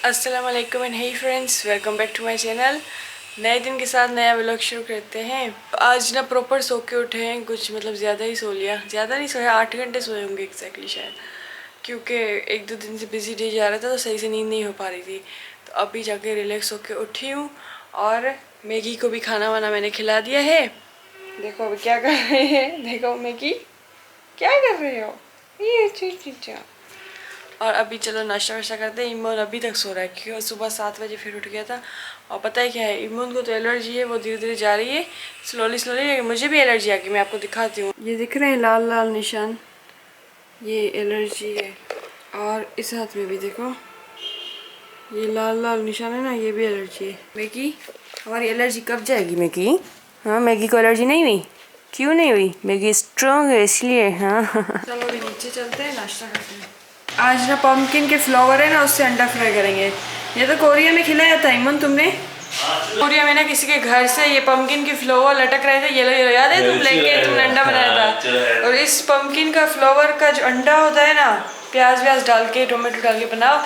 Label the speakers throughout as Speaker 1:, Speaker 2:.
Speaker 1: अस्सलाम वालेकुम and hey friends, welcome back to my channel. नए दिन के साथ नया व्लॉग शुरू करते हैं। आज ना प्रॉपर सो के उठे हैं, कुछ मतलब ज़्यादा ही सो लिया। ज़्यादा नहीं सोया, 8 घंटे सोए होंगे एग्जैक्टली शायद, क्योंकि 1-2 दिन से बिजी डे जा रहा था तो सही से नींद नहीं हो पा रही थी। तो अभी जाके रिलैक्स होके उठी हूँ और मैगी को भी खाना वाना मैंने खिला दिया है। देखो अभी क्या कर रहे हैं, देखो मैगी क्या कर रहे हो ये चीज़। और अभी चलो नाश्ता वाश्ता करते हैं। इमोन अभी तक सो रहा है क्योंकि सुबह 7 बजे फिर उठ गया था। और पता है क्या है, इमोन को तो एलर्जी है, वो धीरे धीरे जा रही है स्लोली। मुझे भी एलर्जी आ गई, मैं आपको दिखाती हूँ। ये दिख रहे हैं लाल लाल निशान, ये एलर्जी है। और इस हाथ में भी देखो, ये लाल लाल निशान है ना, ये भी एलर्जी है। मैगी हमारी एलर्जी कब जाएगी मैगी? हाँ, मैगी को एलर्जी नहीं हुई? क्यों नहीं हुई? मैगी स्ट्रॉन्ग है इसलिए। हाँ चलो अभी नीचे चलते हैं, नाश्ता करते हैं। आज ना पम्पकिन के फ्लावर है ना, उससे अंडा फ्राई करेंगे। ये तो कोरिया में खिलाया था इमन तुमने। कोरिया में ना किसी के घर से ये पम्पकिन के फ्लावर लटक रहे थे, येलो येलो, याद है? तुम लेके तुमने अंडा बनाया था। और इस पम्पकिन का फ्लावर का जो अंडा होता है ना, प्याज व्याज डाल के टोमेटो डाल के बनाओ,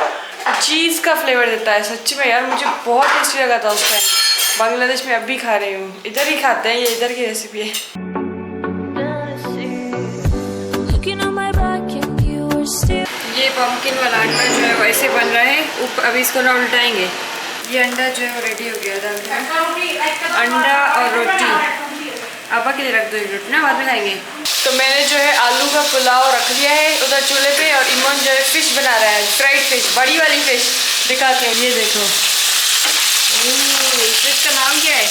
Speaker 1: चीज़ का फ्लेवर देता है। सच्ची में यार मुझे बहुत टेस्टी लगा था उस टाइम। बांग्लादेश में अब भी खा रही हूँ, इधर ही खाते हैं, ये इधर की रेसिपी है। ये पम्पकिन वाला अंडा जो है वैसे बन रहा है। अभी इसको ना उल्टाएंगे। ये अंडा जो है वो रेडी हो गया था। अंडा और रोटी आपा के लिए रख दो, एक रोटी ना बाद में खाएंगे। तो मैंने जो है आलू का पुलाव रख लिया है उधर चूल्हे पे, और इमोन जो है फिश बना रहा है, फ्राइड फिश, बड़ी वाली फिश। दिखाते हैं, ये देखो फिश का नाम क्या है?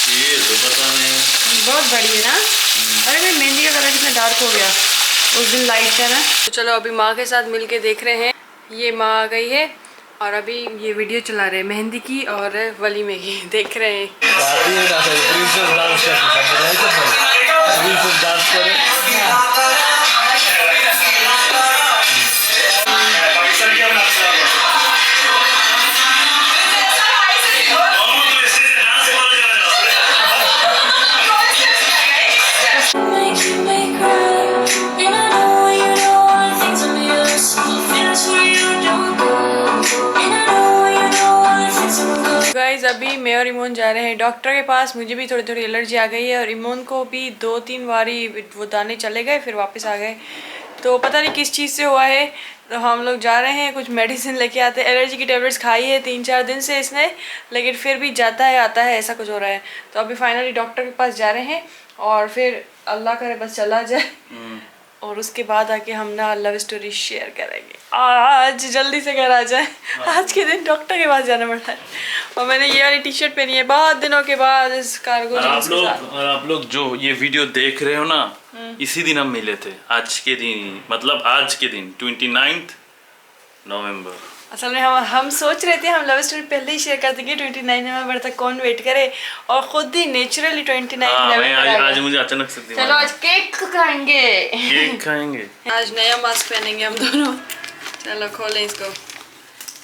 Speaker 2: ये तो पता नहीं,
Speaker 1: बहुत बड़ी है ना। अरे मेरी मेहंदी का कलर कितना डार्क हो गया, उस दिन लाइट था ना। तो चलो अभी माँ के साथ मिलके देख रहे हैं। ये माँ आ गई है और अभी ये वीडियो चला रहे हैं मेहंदी की और वलीमे की, देख रहे हैं। अभी मैं और इमोन जा रहे हैं डॉक्टर के पास। मुझे भी थोड़ी थोड़ी एलर्जी आ गई है और इमोन को भी 2-3 बारी वो दाने चले गए, फिर वापस आ गए। तो पता नहीं किस चीज़ से हुआ है। तो हम लोग जा रहे हैं, कुछ मेडिसिन लेके आते हैं। एलर्जी की टेबलेट्स खाई है 3-4 दिन से इसने, लेकिन फिर भी जाता है आता है, ऐसा कुछ हो रहा है। तो अभी फाइनली डॉक्टर के पास जा रहे हैं और फिर अल्लाह करे बस चला जाए, और उसके बाद आके हम ना लव स्टोरी शेयर करेंगे। आज जल्दी से घर आ जाए, आज के दिन डॉक्टर के पास जाना पड़ता है। और मैंने ये वाली टी शर्ट पहनी है बहुत दिनों के बाद इस कार्गो जींस के साथ।
Speaker 2: और आप लोग जो ये वीडियो देख रहे हो ना, इसी दिन हम मिले थे, आज के दिन, मतलब आज के दिन 29 नवंबर।
Speaker 1: असल में हम सोच रहे थे हम लव स्टोरी पहले ही शेयर कर देंगे 29 नवंबर तक, कौन वेट करे, और खुद ही नेचुरली 29 नवंबर
Speaker 2: आज मुझे अचानक से
Speaker 1: चलो आज केक खाएंगे।
Speaker 2: केक खाएंगे।
Speaker 1: आज नया मास्क पहनेंगे हम दोनों। चलो खोलें इसको।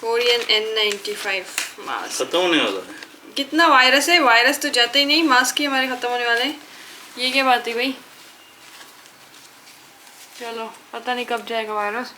Speaker 1: Korean N95 mask.
Speaker 2: खत्म होने वाला है।
Speaker 1: कितना वायरस है, वायरस तो जाते ही नहीं, मास्क ही हमारे खत्म होने वाले हैं। ये क्या बात है भाई? चलो पता नहीं कब जाएगा वायरस।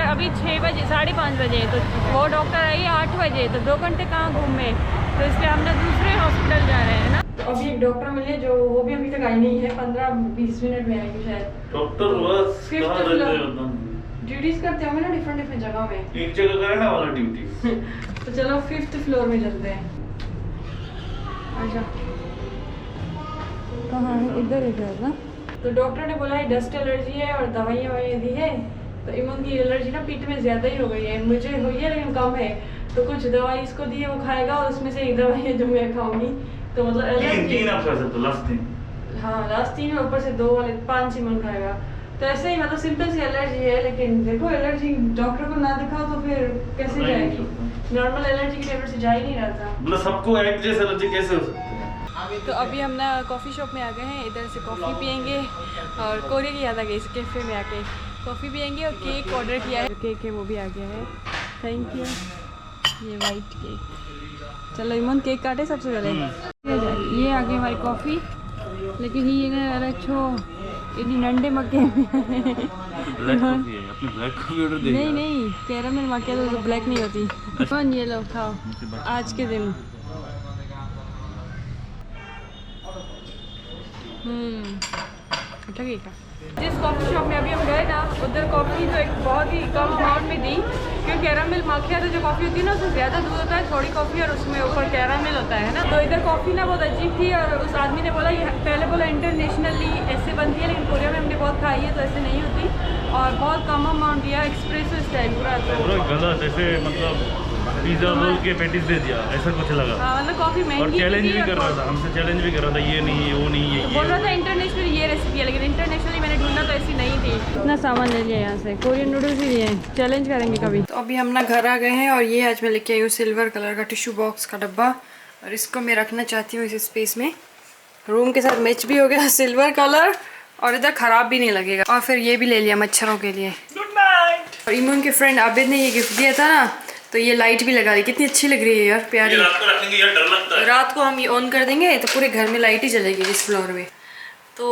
Speaker 1: अभी 6 बजे 5:30 बजे, तो वो डॉक्टर आई 8 बजे, तो 2 घंटे कहाँ घूमे, तो इसलिए हम ना दूसरे हॉस्पिटल जा रहे हैं ना। तो अभी एक डॉक्टर मिले जो वो भी अभी तक आई नहीं है, 15-20 मिनट में आएगी शायद।
Speaker 2: डॉक्टर बस कहाँ रहते हैं एकदम,
Speaker 1: ड्यूटीज करते होंगे ना डिफरेंट जगह में,
Speaker 2: एक जगह करे ना वाला ड्यूटी।
Speaker 1: तो चलो 5th फ्लोर में चलते हैं। अच्छा कहाँ है? इधर है ना। तो डॉक्टर ने बोला है डस्ट एलर्जी है और दवाइयाँ दी है। तो इमन की एलर्जी ना पीठ में ज़्यादा ही हो गई है, मुझे हुई है लेकिन कम है। तो कुछ दवाई इसको दी है, वो खाएगा, और उसमें से एक दवाई है जो मैं खाऊंगी। तो मतलब
Speaker 2: तीन आप खा सकते हो, लास्ट 3।
Speaker 1: हाँ लास्ट 3 है, ऊपर से 2 वाले 5 इमन खाएगा। तो ऐसे ही मतलब सिंपल सी एलर्जी है, लेकिन देखो एलर्जी डॉक्टर को ना दिखाओ तो फिर कैसे जाएगी? नॉर्मल एलर्जी की टेबलेट से जा ही नहीं रहा था।
Speaker 2: मतलब सबको एक जैसे एलर्जी कैसे हो सकती है?
Speaker 1: तो अभी हम ना कॉफ़ी शॉप में आ गए हैं, इधर से कॉफ़ी पियेंगे और कोरिया की याद आ गई इस कैफ़े में आके। कॉफ़ी पियेंगे और केक ऑर्डर किया है, केक है वो भी आ गया है। Thank you. ये वाइट केक, चलो इमन केक काटे सबसे पहले। ये आ गई हमारी कॉफ़ी, लेकिन ये ना छो इतनी नंडे मक्के
Speaker 2: ब्लैक कॉफी है, अपने ब्लैक कॉफी ऑर्डर दे।
Speaker 1: नहीं नहीं, कैरामल मक्के तो ब्लैक नहीं होती। इमन ये लो खाओ आज के दिन। अच्छा केक है। जिस कॉफ़ी शॉप में अभी हम गए ना, उधर कॉफ़ी तो एक बहुत ही कम अमाउंट में दी, क्योंकि कैरामल माखिया तो जो कॉफ़ी होती है ना उसमें ज़्यादा दूध होता है, थोड़ी कॉफ़ी और उसमें ऊपर कैरामल होता है ना। तो इधर कॉफ़ी ना बहुत अजीब थी, और उस आदमी ने बोला पहले बोला इंटरनेशनली ऐसे बनती है, लेकिन कोरिया में हमने बहुत खाई है तो ऐसे नहीं होती, और बहुत कम अमाउंट दिया, एक्सप्रेसो स्टाइल पूरा। तो
Speaker 3: गलत ऐसे मतलब पिज्जा रोल के पैटीज दे दिया, ऐसा कुछ लगा।
Speaker 1: हाँ मतलब कॉफ़ी
Speaker 3: और
Speaker 1: महंगी
Speaker 3: चैलेंज
Speaker 1: थी
Speaker 3: भी कर रहा था, हमसे चैलेंज भी कर रहा था, ये नहीं वो नहीं ये
Speaker 1: बोल रहा था इंटरनेशनल ये रेसिपी है, लेकिन इंटरनेशनली मैंने ढूंढा तो ऐसी नहीं थी। इतना सामान ले लिया यहाँ से, कोरियन नूडल्स ही लिए, चैलेंज करेंगे कभी। तो अभी हम ना घर आ गए हैं, और ये आज मैं लेके आई हूँ सिल्वर कलर का टिश्यू बॉक्स का डब्बा, और इसको मैं रखना चाहती हूँ इस स्पेस में। रूम के साथ मैच भी हो गया सिल्वर कलर, और इधर ख़राब भी नहीं लगेगा। और फिर ये भी ले लिया मच्छरों के लिए।
Speaker 2: Good night.
Speaker 1: और इमन के फ्रेंड आबिद ने ये गिफ्ट दिया था ना, तो ये लाइट भी लगा दी, कितनी अच्छी लग रही है यार, प्यारी।
Speaker 2: रात को रखेंगे यार, डर लगता है।
Speaker 1: रात को हम ये ऑन कर देंगे तो पूरे घर में लाइट ही जलेगी इस फ्लोर में। तो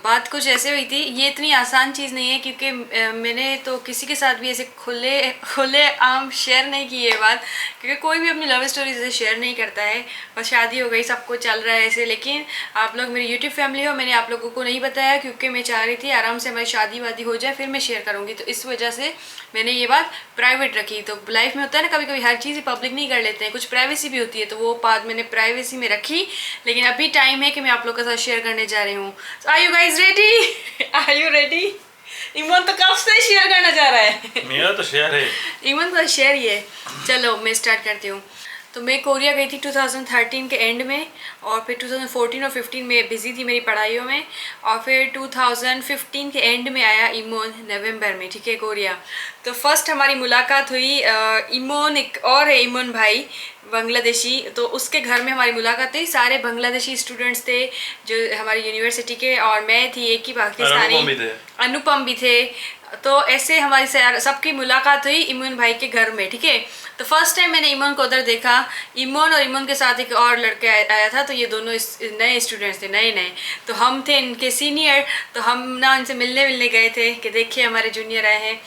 Speaker 1: बात कुछ ऐसे हुई थी, ये इतनी आसान चीज़ नहीं है, क्योंकि मैंने तो किसी के साथ भी ऐसे खुले आम शेयर नहीं की ये बात, क्योंकि कोई भी अपनी लव स्टोरी से शेयर नहीं करता है। बस शादी हो गई, सबको चल रहा है ऐसे, लेकिन आप लोग मेरी यूट्यूब फैमिली हो, मैंने आप लोगों को नहीं बताया, क्योंकि मैं चाह रही थी आराम से हमारी शादी वादी हो जाए फिर मैं शेयर करूँगी, तो इस वजह से मैंने ये बात प्राइवेट रखी। तो लाइफ में होता है ना, कभी कभी हर चीज़ पब्लिक नहीं कर लेते हैं, कुछ प्राइवेसी भी होती है, तो वो बात मैंने प्राइवेसी में रखी। लेकिन अभी टाइम है कि मैं आप लोगों के साथ शेयर करने जा रही हूँ। Are you guys ready? Are you ready? Iman तो कब से शेयर करना चाह रहा है।
Speaker 2: मेरा तो शेयर है।
Speaker 1: इमन का शेयर ही है। चलो मैं स्टार्ट करती हूँ। तो मैं कोरिया गई थी 2013 के एंड में, और फिर 2014 और 15 में बिज़ी थी मेरी पढ़ाइयों में, और फिर 2015 के एंड में आया इमोन नवंबर में, ठीक है, कोरिया। तो फर्स्ट हमारी मुलाकात हुई, इमोन एक और है इमोन भाई बांग्लादेशी, तो उसके घर में हमारी मुलाकात हुई। सारे बांग्लादेशी स्टूडेंट्स थे जो हमारी यूनिवर्सिटी के, और मैं थी एक ही पाकिस्तानी, अनुपम भी थे। तो ऐसे हमारी सबकी मुलाकात हुई इमोन भाई के घर में, ठीक है। तो फर्स्ट टाइम मैंने इमोन को उधर देखा। इमोन और इमोन के साथ एक और लड़का आया था, तो ये दोनों नए स्टूडेंट्स थे, नए। तो हम थे इनके सीनियर, तो हम ना इनसे मिलने गए थे कि देखिए हमारे जूनियर आए हैं।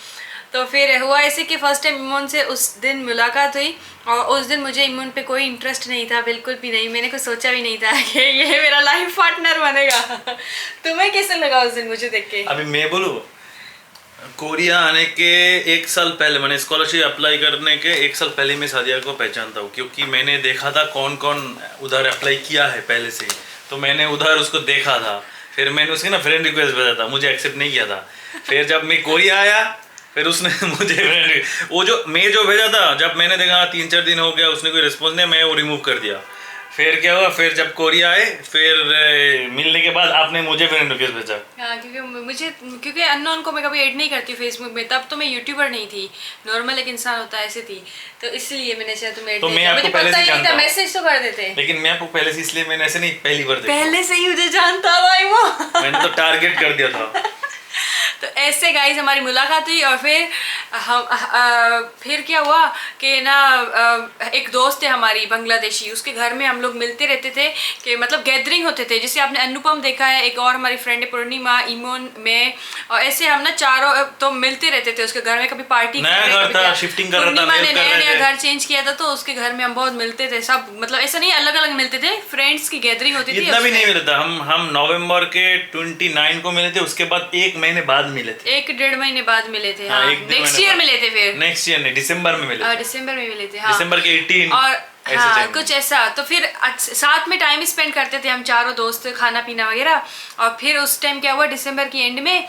Speaker 1: तो फिर हुआ ऐसे कि फ़र्स्ट टाइम इमोन से उस दिन मुलाकात हुई, और उस दिन मुझे इमोन पे कोई इंटरेस्ट नहीं था, बिल्कुल भी नहीं। मैंने कुछ सोचा भी नहीं था कि ये मेरा लाइफ पार्टनर बनेगा। तुम्हें कैसे लगा उस दिन मुझे देख के?
Speaker 2: अभी मैं बोलूँ, कोरिया आने के एक साल पहले, मैंने स्कॉलरशिप अप्लाई करने के एक साल पहले मैं सादिया को पहचानता हूँ, क्योंकि मैंने देखा था कौन कौन उधर अप्लाई किया है पहले से ही, तो मैंने उधर उसको देखा था। फिर मैंने उसकी ना फ्रेंड रिक्वेस्ट भेजा था, मुझे एक्सेप्ट नहीं किया था। फिर जब मैं कोरिया आया, फिर उसने मुझे फ्रेंड वो जो मैं जो भेजा था, जब मैंने देखा 3-4 दिन हो गया उसने कोई रिस्पॉन्स नहीं, मैं वो रिमूव कर दिया। फिर क्या हुआ, फिर जब कोरिया आए, फिर मिलने के बाद आपने मुझे फ्रेंड रिक्वेस्ट भेजा।
Speaker 1: हाँ, क्योंकि अननोन को मैं कभी ऐड नहीं करती फेसबुक में, तब तो मैं यूट्यूबर नहीं थी, नॉर्मल एक इंसान होता है ऐसे थी, तो इसलिए मैंने शायद तुम्हें ऐड किया। मुझे पता ही नहीं था, मैसेज तो कर देते।
Speaker 2: लेकिन मैं आपको पहले से, इसलिए मैंने ऐसे नहीं, पहली बार देखा।
Speaker 1: पहले से ही मुझे जानता था वो।
Speaker 2: मैंने तो टारगेट कर दिया था।
Speaker 1: तो ऐसे गाइस हमारी मुलाकात हुई, और फिर फिर क्या हुआ कि ना एक दोस्त है हमारी बांग्लादेशी, उसके घर में हम लोग मिलते रहते थे, कि मतलब गैदरिंग होते थे। जैसे आपने अनुपम देखा है, एक और हमारी फ्रेंड है पूर्णिमा, इमोन, मैं, और ऐसे हम ना चारों तो मिलते रहते थे उसके घर में। कभी पार्टी,
Speaker 2: नया घर था, शिफ्टिंग कर रहा था,
Speaker 1: पूर्णिमा ने नया घर चेंज किया था, तो उसके घर में हम बहुत मिलते थे सब, मतलब ऐसा नहीं अलग अलग मिलते थे, फ्रेंड्स की गैदरिंग होती थी।
Speaker 2: इतना भी नहीं मिला था, हम नवंबर के 29 को मिले थे, उसके बाद 1 महीने बाद मिले थे,
Speaker 1: 1-1.5 महीने बाद मिले थे।
Speaker 2: हाँ,
Speaker 1: नेक्स्ट ईयर मिले थे, फिर
Speaker 2: नेक्स्ट ईयर नहीं, दिसंबर में मिले थे।
Speaker 1: दिसंबर में मिले थे, हाँ,
Speaker 2: दिसंबर के 18
Speaker 1: और हाँ कुछ ऐसा। तो फिर साथ में टाइम स्पेंड करते थे हम चारों दोस्त, खाना पीना वगैरह। और फिर उस टाइम क्या हुआ, दिसंबर की एंड में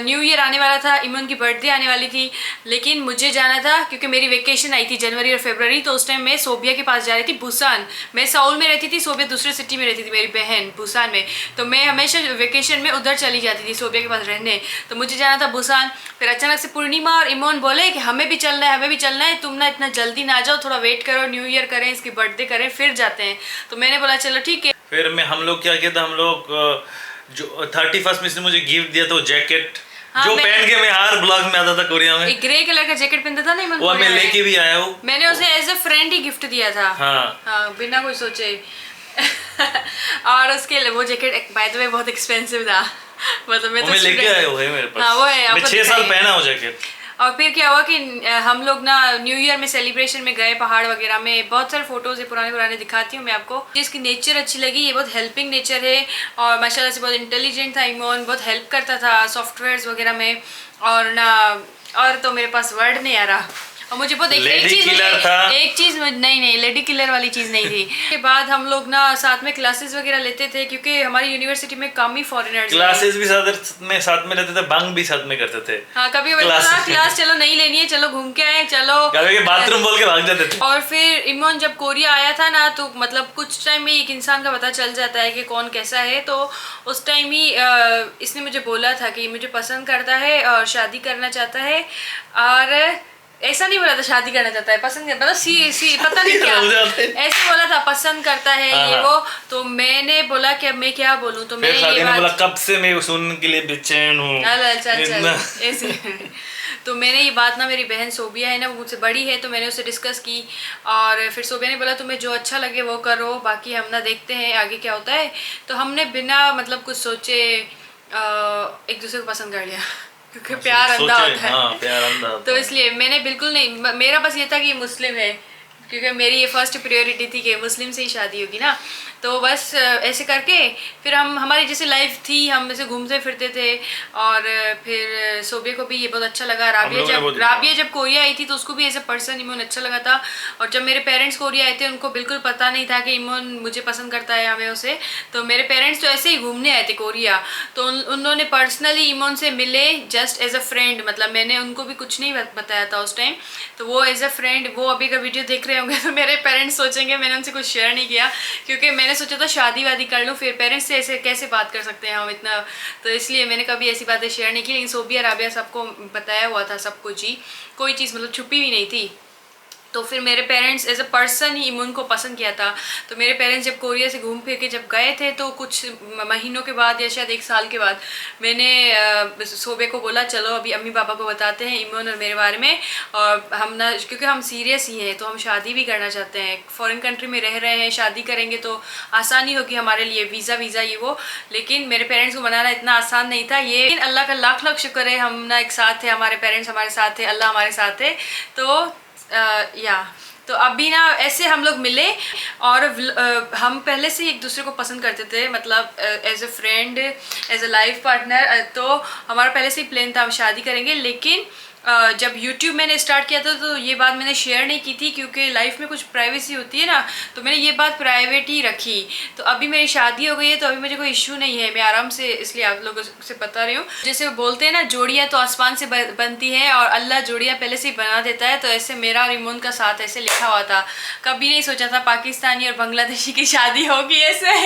Speaker 1: न्यू ईयर आने वाला था, इमन की बर्थडे आने वाली थी, लेकिन मुझे जाना था क्योंकि मेरी वेकेशन आई थी जनवरी और फरवरी। तो उस टाइम मैं सोबिया के पास जा रही थी, बुसान। मैं साउल में रहती थी, सोबिया दूसरे सिटी में रहती थी, मेरी बहन बुसान में। तो मैं हमेशा वेकेशन में उधर चली जाती थी सोबिया के पास रहने। तो मुझे जाना था बुसान। फिर अचानक से पूर्णिमा और इमोन बोले कि हमें भी चलना है, हमें भी चलना है, तुम ना इतना जल्दी ना जाओ, थोड़ा वेट करो, न्यू ईयर करें, इसकी बर्थडे करें, फिर जाते हैं। तो मैंने बोला चलो ठीक है।
Speaker 2: फिर हम लोग क्या किया था, हम लोग जो 31st में इसने मुझे गिफ्ट दिया था, वो जैकेट
Speaker 1: हाँ,
Speaker 2: जो पहन के मैं हर ब्लॉग में आता था कोरिया में।
Speaker 1: एक ग्रे कलर का जैकेट पहनता था नहीं,
Speaker 2: वो मैं लेके भी आया हूँ।
Speaker 1: मैंने उसे एज अ फ्रेंड ही गिफ्ट दिया था।
Speaker 2: हाँ
Speaker 1: बिना कुछ सोचे। और उसके वो जैकेट बाय द वे बहुत एक्सपेंसिव था। मतलब मैं तो
Speaker 2: लेके आया हूँ मेरे पास।
Speaker 1: हाँ वो है,
Speaker 2: मैं 6 साल पहना हूँ जैकेट।
Speaker 1: और फिर क्या हुआ कि हम लोग ना न्यू ईयर में सेलिब्रेशन में गए पहाड़ वगैरह में। बहुत सारे फोटोज है पुराने दिखाती हूँ मैं आपको। इसकी नेचर अच्छी लगी, ये बहुत हेल्पिंग नेचर है और माशाल्लाह से बहुत इंटेलिजेंट था इमोन, बहुत हेल्प करता था सॉफ्टवेयर्स वगैरह में। और ना और तो मेरे पास वर्ड नहीं आ रहा। और मुझे बहुत एक चीज नहीं लेडी किलर वाली चीज नहीं थी। उसके बाद हम लोग ना साथ में क्लासेस वगैरह लेते थे क्योंकि हमारी यूनिवर्सिटी में कम ही फॉरेनर्स।
Speaker 2: क्लासेस भी साथ में लेते थे, बंक भी साथ में करते थे।
Speaker 1: हाँ कभी क्लास चलो नहीं लेनी है, चलो घूम के आए, चलो
Speaker 2: बाथरूम बोल के भाग जाते थे।
Speaker 1: और फिर इमोन जब कोरिया आया था ना तो मतलब कुछ टाइम में एक इंसान का पता चल जाता है कि कौन कैसा है। तो उस टाइम ही इसने मुझे बोला था कि मुझे पसंद करता है और शादी करना चाहता है। और ऐसा नहीं बोला था शादी करना चाहता है, पसंद मतलब सी पता नहीं क्या ऐसे बोला था, पसंद करता है ये वो। तो मैंने बोला कि अब मैं क्या बोलूं। तो मैंने ये बात
Speaker 2: बोला कब से मैं सुनने के लिए बेचैन हूँ।
Speaker 1: ऐसे तो मैंने ये बात ना, मेरी बहन सोबिया है ना, वो मुझसे बड़ी है, तो मैंने उससे डिस्कस की। और फिर सोबिया ने बोला तुम्हें जो अच्छा लगे वो करो, बाकी हम ना देखते हैं आगे क्या होता है। तो हमने बिना मतलब कुछ सोचे एक दूसरे को पसंद कर लिया क्योंकि प्यार अंधा होता है।
Speaker 2: हाँ, प्यार अंधा होता
Speaker 1: तो इसलिए मैंने बिल्कुल नहीं, मेरा बस ये था कि मुस्लिम है क्योंकि मेरी ये फर्स्ट प्रायोरिटी थी कि मुस्लिम से ही शादी होगी ना। तो बस ऐसे करके फिर हमारी जैसे लाइफ थी, हम ऐसे घूमते फिरते थे। और फिर सोबिया को भी ये बहुत अच्छा लगा। राबिया जब कोरिया आई थी तो उसको भी ऐसे पर्सन इमोन अच्छा लगा था। और जब मेरे पेरेंट्स कोरिया आए थे उनको बिल्कुल पता नहीं था कि इमोन मुझे पसंद करता है हमें उसे। तो मेरे पेरेंट्स तो ऐसे ही घूमने आए थे कोरिया, तो उन्होंने पर्सनली इमोन से मिले जस्ट एज अ फ्रेंड। मतलब मैंने उनको भी कुछ नहीं बताया था उस टाइम। तो वो एज अ फ्रेंड, वो अभी का वीडियो देख रहे होंगे तो मेरे पेरेंट्स सोचेंगे मैंने उनसे कुछ शेयर नहीं किया क्योंकि मैंने सोचा था शादी वादी कर लूँ, फिर पेरेंट्स से ऐसे कैसे बात कर सकते हैं हम इतना। तो इसलिए मैंने कभी ऐसी बातें शेयर नहीं की। लेकिन सोबिया राबिया सबको बताया हुआ था सब कुछ ही, कोई चीज़ मतलब छुपी भी नहीं थी। तो फिर मेरे पेरेंट्स एज अ पर्सन ही इमोन को पसंद किया था। तो मेरे पेरेंट्स जब कोरिया से घूम फिर के जब गए थे तो कुछ महीनों के बाद या शायद 1 साल के बाद मैंने सोबे को बोला चलो अभी अम्मी पापा को बताते हैं इमोन और मेरे बारे में। और हम ना, क्योंकि हम सीरियस ही हैं तो हम शादी भी करना चाहते हैं। फॉरेन कंट्री में रह रहे हैं, शादी करेंगे तो आसानी होगी हमारे लिए, वीज़ा ये वो। लेकिन मेरे पेरेंट्स को मनाना इतना आसान नहीं था ये। लेकिन अल्लाह का लाख लाख शुक्र है हम ना एक साथ है, हमारे पेरेंट्स हमारे साथ है, अल्लाह हमारे साथ है। तो अभी ना ऐसे हम लोग मिले और हम पहले से एक दूसरे को पसंद करते थे, मतलब as a friend, as a life partner. तो हमारा पहले से ही प्लान था हम शादी करेंगे। लेकिन जब YouTube मैंने स्टार्ट किया था तो ये बात मैंने शेयर नहीं की थी क्योंकि लाइफ में कुछ प्राइवेसी होती है ना, तो मैंने ये बात प्राइवेट ही रखी। तो अभी मेरी शादी हो गई है तो अभी मुझे कोई इशू नहीं है, मैं आराम से इसलिए आप लोगों से बता रही हूँ। जैसे वो बोलते हैं ना जोड़ियाँ तो आसमान से बनती है और अल्लाह जोड़ियाँ पहले से ही बना देता है। तो ऐसे मेरा और इमोन का साथ ऐसे लिखा हुआ था। कभी नहीं सोचा था पाकिस्तानी और बांग्लादेशी की शादी होगी ऐसे।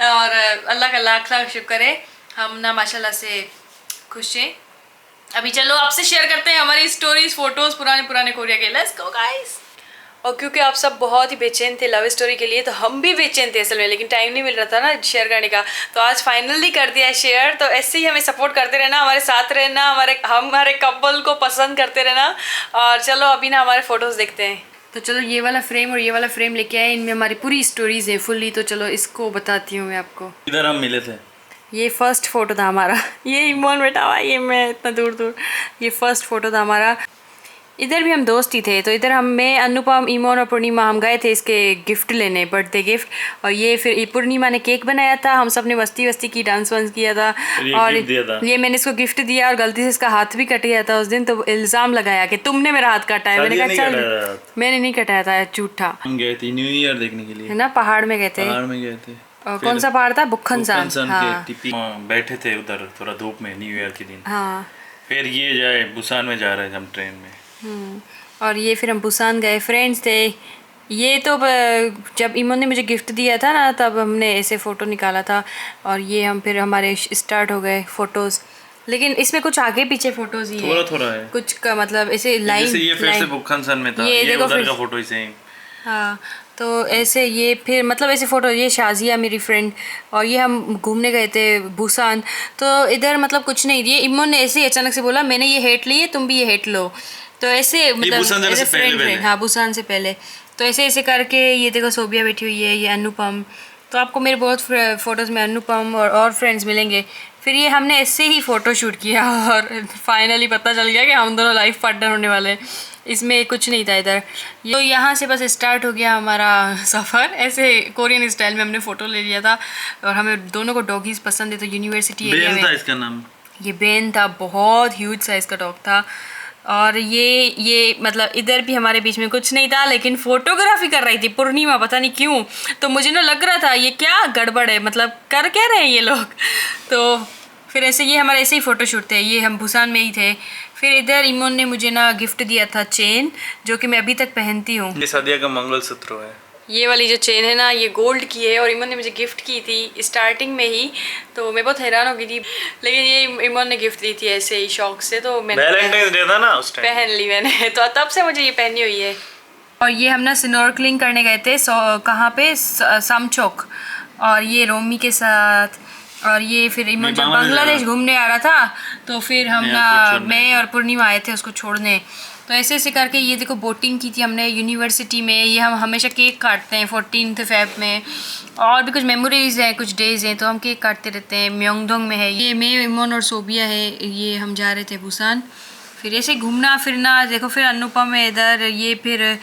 Speaker 1: और अल्लाह का लाख लाख शुक्र है हम ना माशाल्लाह से खुश हैं। अभी चलो आपसे शेयर करते हैं हमारी स्टोरीज, फोटोज पुराने कोरिया के। Let's go guys. और क्योंकि आप सब बहुत ही बेचैन थे लव स्टोरी के लिए तो हम भी बेचैन थे असल में, लेकिन टाइम नहीं मिल रहा था ना शेयर करने का। तो आज फाइनली कर दिया है शेयर। तो ऐसे ही हमें सपोर्ट करते रहना, हमारे साथ रहना, हमारे कपल को पसंद करते रहना। और चलो अभी ना हमारे फोटोज देखते हैं। तो चलो ये वाला फ्रेम और ये वाला फ्रेम लेके आए, इनमें हमारी पूरी स्टोरीज है फुल्ली। तो चलो इसको बताती हूँ मैं आपको।
Speaker 2: इधर हम मिले थे,
Speaker 1: ये फर्स्ट फोटो था हमारा। ये इमोन बैठा हुआ, ये मैं इतना दूर, ये फर्स्ट फोटो था हमारा। इधर भी हम दोस्त ही थे। तो इधर मैं, अनुपम, इमोन और पूर्णिमा हम गए थे इसके गिफ्ट लेने, बर्थडे गिफ्ट। और ये फिर पूर्णिमा ने केक बनाया था, हम सब ने मस्ती की, डांस वांस किया था। और ये मैंने इसको गिफ्ट दिया और गलती से इसका हाथ भी कट गया था उस दिन। तो इल्ज़ाम लगाया कि तुमने मेरा हाथ काटा है। मैंने कहा चल, मैंने नहीं कटाया था, झूठा।
Speaker 2: हम गए थे न्यू ईयर देखने के लिए,
Speaker 1: है ना, पहाड़ में गए थे। कौन सा पहाड़ था? बुक्खनसान। हाँ।
Speaker 2: बैठे थे उधर थोड़ा धूप में न्यू ईयर के दिन।
Speaker 1: हाँ।
Speaker 2: फिर ये जाए बुसान में जा रहे थे हम ट्रेन में।
Speaker 1: और ये फिर हम बुसान गए, फ्रेंड्स थे ये। तो जब इमोन ने मुझे गिफ्ट दिया था ना तब हमने ऐसे फ़ोटो निकाला था। और ये हम फिर हमारे स्टार्ट हो गए फ़ोटोज़। लेकिन इसमें कुछ आगे पीछे फोटोज ही
Speaker 2: थोड़ा है,
Speaker 1: कुछ का मतलब ऐसे लाइन।
Speaker 2: जैसे ये फिर से बुक्खनसान में था, ये उधर का फोटो ही सेम।
Speaker 4: हाँ, तो ऐसे ये फिर मतलब ऐसे फ़ोटो, ये शाजिया मेरी फ्रेंड, और ये हम घूमने गए थे बुसान। तो इधर मतलब कुछ नहीं, ये इमोन ने ऐसे ही अचानक से बोला मैंने ये हेट ली है, तुम भी ये हेट लो। तो ऐसे मतलब
Speaker 2: बुसान जाने
Speaker 4: ऐसे
Speaker 2: से पहले
Speaker 4: फ्रेंड,
Speaker 2: पहले।
Speaker 4: हाँ बुसान से पहले। तो ऐसे ऐसे करके ये देखो सोबिया बैठी हुई है, ये अनुपम। तो आपको मेरे बहुत फ़ोटोज़ में अनुपम और फ्रेंड्स मिलेंगे। फिर ये हमने ऐसे ही फ़ोटो शूट किया और फाइनली पता चल गया कि हम दोनों लाइफ पार्टनर होने वाले हैं। इसमें कुछ नहीं था इधर। तो यहाँ से बस स्टार्ट हो गया हमारा सफ़र। ऐसे कोरियन स्टाइल में हमने फ़ोटो ले लिया था, और हमें दोनों को डॉगीज़ पसंद है, तो यूनिवर्सिटी एरिया
Speaker 2: बेन था
Speaker 4: में
Speaker 2: इसका नाम।
Speaker 4: ये बेन था, बहुत ह्यूज साइज़ का डॉग था। और ये मतलब इधर भी हमारे बीच में कुछ नहीं था, लेकिन फोटोग्राफी कर रही थी पूर्णिमा, पता नहीं क्यों। तो मुझे ना लग रहा था ये क्या गड़बड़ है, मतलब कर क्या रहे हैं ये लोग। तो फिर ऐसे ये हमारे ऐसे ही फ़ोटो शूट थे, ये हम बुसान में ही थे। फिर इधर इमोन ने मुझे ना गिफ्ट दिया था चेन, जो कि मैं अभी तक पहनती हूँ।
Speaker 2: ये शादिया का मंगलसूत्र है।
Speaker 1: ये वाली जो चेन है ना, ये गोल्ड की है और इमन ने मुझे गिफ्ट की थी स्टार्टिंग में ही, तो मैं बहुत हैरान हो गई थी। लेकिन ये इमन ने गिफ्ट दी थी ऐसे ही शौक से, तो मैंने
Speaker 2: वैलेंटाइन डे था ना उस टाइम।
Speaker 1: पहन ली मैंने। तो तब से मुझे ये पहनी हुई है।
Speaker 4: और ये हम ना स्नॉर्कलिंग करने गए थे, कहाँ पे, समचोक, और ये रोमी के साथ। और ये फिर इमन जब बांग्लादेश घूमने आ रहा था, तो फिर हम ना मैं और पूर्णिमा आए थे उसको छोड़ने। तो ऐसे ऐसे करके ये देखो बोटिंग की थी हमने यूनिवर्सिटी में। ये हम हमेशा केक काटते हैं 14 फेब में, और भी कुछ मेमोरीज हैं, कुछ डेज हैं, तो हम केक काटते रहते हैं। म्योंगडोंग में है ये, मैं इमोन और सोबिया है, ये हम जा रहे थे बुसान। फिर ऐसे घूमना फिरना, देखो फिर अनुपम है इधर, ये फिर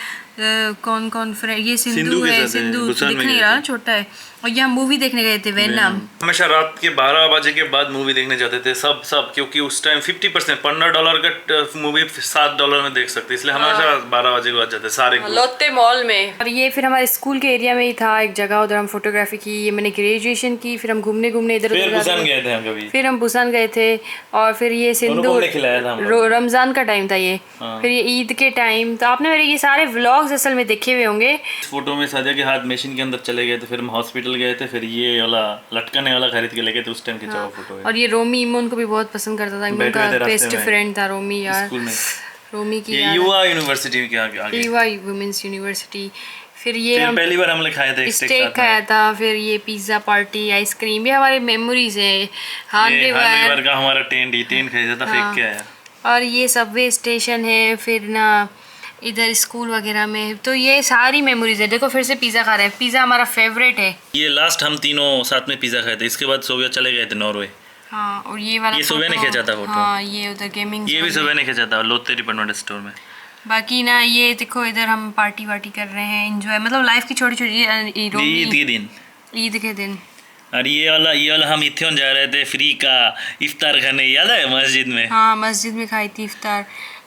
Speaker 4: कौन कौन फ्रेंड, ये सिंधु है, सिंधु दिख नहीं रहा ना, छोटा है। और ये हम मूवी देखने गए थे वेनम।
Speaker 2: हमेशा रात के 12 बजे के बाद मूवी देखने जाते थे सब, क्योंकि उस टाइम 50% $15 का मूवी $7 में देख सकते, इसलिए हमेशा 12 बजे के बाद जाते सारे group।
Speaker 1: लोते मॉल में।
Speaker 4: और ये फिर हमारे स्कूल के एरिया में ही था एक जगह, उधर हम फोटोग्राफी की। ये मैंने ग्रेजुएशन की, फिर हम घूमने घूमने इधर
Speaker 2: फिर
Speaker 4: उधर
Speaker 2: बुसान गए थे हम कभी।
Speaker 4: फिर हम बुसान गए थे। और फिर ये सिंधु,
Speaker 2: अनुपम ने खिलाया था हमको।
Speaker 4: रमजान का टाइम था ये। फिर ये ईद के टाइम। तो आपने मेरे ये सारे व्लॉग्स असल में देखे हुए होंगे।
Speaker 2: इस फोटो में सादिया के हाथ मशीन के अंदर चले गए थे, फिर हम हॉस्पिटल गए थे, फिर ये वाला लटकने वाला खरीद के लेके थे, उस टाइम खिंचा हुआ फोटो है।
Speaker 4: और ये रोमी इमोन को भी बहुत पसंद करता था, इमोन का बेस्ट फ्रेंड था रोमी यार।
Speaker 2: स्कूल में
Speaker 4: रोमी की
Speaker 2: ये युवा यूनिवर्सिटी के आगे,
Speaker 4: युवा वुमेन्स यूनिवर्सिटी। फिर ये
Speaker 2: फिर
Speaker 4: हम
Speaker 2: पहली बार हम लोग खाए थे
Speaker 4: स्टेक खाया था। फिर ये पिज्ज़ा पार्टी, आइसक्रीम, ये हमारे मेमोरीज है।
Speaker 2: हार्डवेयर का हमारा टेंट खरीदा था, फेंक के आया।
Speaker 4: और ये सबवे स्टेशन है, फिर ना इधर स्कूल वगैरह में। तो ये सारी मेमोरीज है। देखो फिर से पिज़्ज़ा खा रहे हैं, पिज़्ज़ा हमारा फेवरेट है।
Speaker 2: ये लास्ट हम तीनों साथ में पिज़्ज़ा खाए थे, इसके बाद सोबिया चले गए थे नॉर्वे।
Speaker 4: हाँ, और ये वाला
Speaker 2: ये सुबह ने खींचा था फोटो।
Speaker 4: हाँ, ये उधर गेमिंग,
Speaker 2: ये भी सुबह ने खींचा था लोते डिपार्टमेंट स्टोर में।
Speaker 4: बाकी ना ये देखो इधर हम पार्टी वार्टी कर रहे हैं, एंजॉय, मतलब लाइफ की छोटी छोटी
Speaker 2: ईद के दिन,
Speaker 4: ईद के दिन।
Speaker 2: और ये वाला हम इथ्योन जा रहे थे फ्री का इफ्तार खाने, याद है मस्जिद में? हाँ,
Speaker 4: मस्जिद में खाई थी इफ्तार।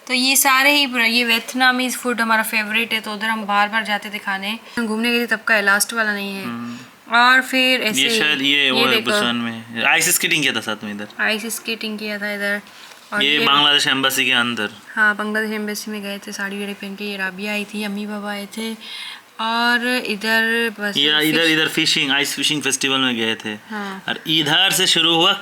Speaker 4: तो ये सारे ही ये वियतनामीज फूड हमारा फेवरेट है, तो उधर हम बार बार जाते थे खाने। घूमने गए थे तब का है, लास्ट वाला नहीं है। और फिर ऐसे
Speaker 2: ये शायद ये वो है बुसान में आइस स्केटिंग किया था साथ में, इधर
Speaker 4: आइस स्केटिंग किया था इधर। और
Speaker 2: ये बांग्लादेश एम्बेसी के अंदर।
Speaker 4: हाँ, बांग्लादेश एम्बेसी में गए थे, साड़ी वाड़ी पहन के। ये राबिया आई थी, अम्मी बाबा आए थे। और इधर बस
Speaker 2: इधर फिशिंग, आइस फिशिंग फेस्टिवल में गए थे।
Speaker 4: हाँ।
Speaker 2: और इधर से शुरू हुआ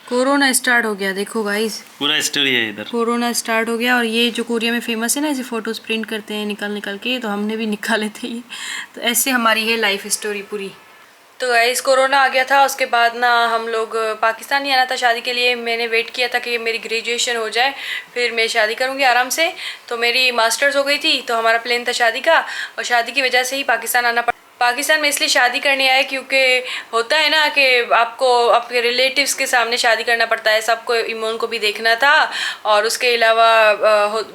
Speaker 4: कोरोना स्टार्ट हो गया। देखो गाइस,
Speaker 2: पूरा स्टोरी है इधर।
Speaker 4: कोरोना स्टार्ट हो गया। और ये जो कोरिया में फेमस है ना, ऐसे फोटोज प्रिंट करते हैं निकल निकल के, तो हमने भी निकाले थे ये। तो ऐसे हमारी है लाइफ स्टोरी पूरी।
Speaker 1: तो गाइस कोरोना आ गया था, उसके बाद ना हम लोग पाकिस्तान ही आना था शादी के लिए। मैंने वेट किया था कि मेरी ग्रेजुएशन हो जाए, फिर मैं शादी करूँगी आराम से। तो मेरी मास्टर्स हो गई थी, तो हमारा प्लान था शादी का, और शादी की वजह से ही पाकिस्तान आना पड़ा। पाकिस्तान में इसलिए शादी करनी आए क्योंकि होता है ना कि आपको आपके रिलेटिव्स के सामने शादी करना पड़ता है, सबको, इमोन को भी देखना था। और उसके अलावा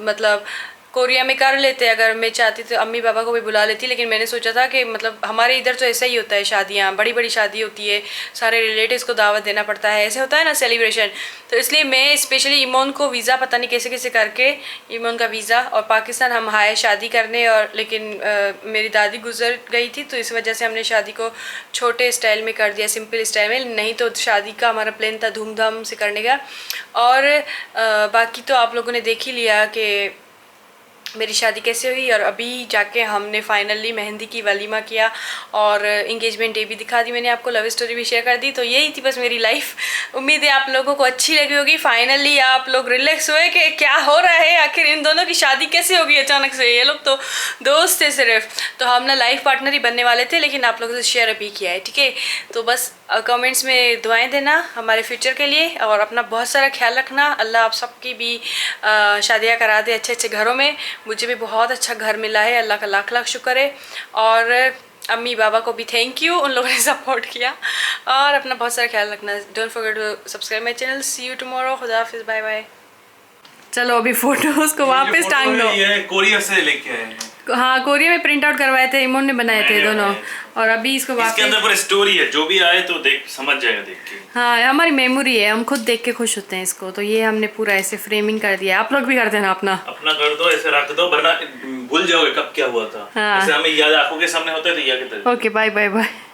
Speaker 1: मतलब कोरिया में कर लेते, अगर मैं चाहती तो अम्मी पापा को भी बुला लेती, लेकिन मैंने सोचा था कि मतलब हमारे इधर तो ऐसा ही होता है, शादियाँ बड़ी बड़ी शादी होती है, सारे रिलेटिव्स को दावत देना पड़ता है, ऐसे होता है ना सेलिब्रेशन। तो इसलिए मैं स्पेशली इमोन को वीज़ा पता नहीं कैसे कैसे करके, इमोन का वीज़ा, और पाकिस्तान हम आए शादी करने। और लेकिन मेरी दादी गुजर गई थी, तो इस वजह से हमने शादी को छोटे स्टाइल में कर दिया, सिंपल स्टाइल में। नहीं तो शादी का हमारा प्लान था धूमधाम से करने का। और बाकी तो आप लोगों ने देख ही लिया कि मेरी शादी कैसे हुई, और अभी जाके हमने फाइनली मेहंदी की वलीमा किया और इंगेजमेंट डे भी दिखा दी मैंने आपको, लव स्टोरी भी शेयर कर दी। तो यही थी बस मेरी लाइफ। उम्मीद है आप लोगों को अच्छी लगी होगी। फाइनली आप लोग रिलैक्स हुए कि क्या हो रहा है, आखिर इन दोनों की शादी कैसे होगी अचानक से। ये लोग तो दोस्त थे सिर्फ, तो हम ना लाइफ पार्टनर ही बनने वाले थे, लेकिन आप लोगों से शेयर अभी किया है, ठीक है। तो बस कमेंट्स में दुआएं देना हमारे फ्यूचर के लिए, और अपना बहुत सारा ख्याल रखना। अल्लाह आप सबकी भी शादियाँ करा दे अच्छे अच्छे घरों में। मुझे भी बहुत अच्छा घर मिला है, अल्लाह का लाख लाख शुक्र है। और अम्मी बाबा को भी थैंक यू, उन लोगों ने सपोर्ट किया। और अपना बहुत सारा ख्याल रखना। Don't forget to subscribe my channel. See you tomorrow. खुदा हाफिज़, बाय बाय। चलो अभी फोटोज को वापस टांग दो।
Speaker 2: ये कोरिया से लेके आए हैं।
Speaker 1: हाँ, कोरिया में प्रिंट आउट करवाए थे, इमोन ने बनाए थे दोनों, और अभी इसको
Speaker 2: इसके
Speaker 1: वापस।
Speaker 2: अंदर पूरी स्टोरी है, जो भी आए तो देख समझ जाएगा देख के।
Speaker 1: हाँ, हमारी मेमोरी है, हम खुद देख के खुश होते हैं इसको। तो ये हमने पूरा ऐसे फ्रेमिंग कर दिया। आप लोग भी कर देना अपना
Speaker 2: कर दो, ऐसे रख दो, वरना भूल जाओगे कब क्या हुआ था।
Speaker 1: हाँ।
Speaker 2: ऐसे हमें याद आंखों के सामने होता है तो याद।
Speaker 1: Okay, bye bye bye.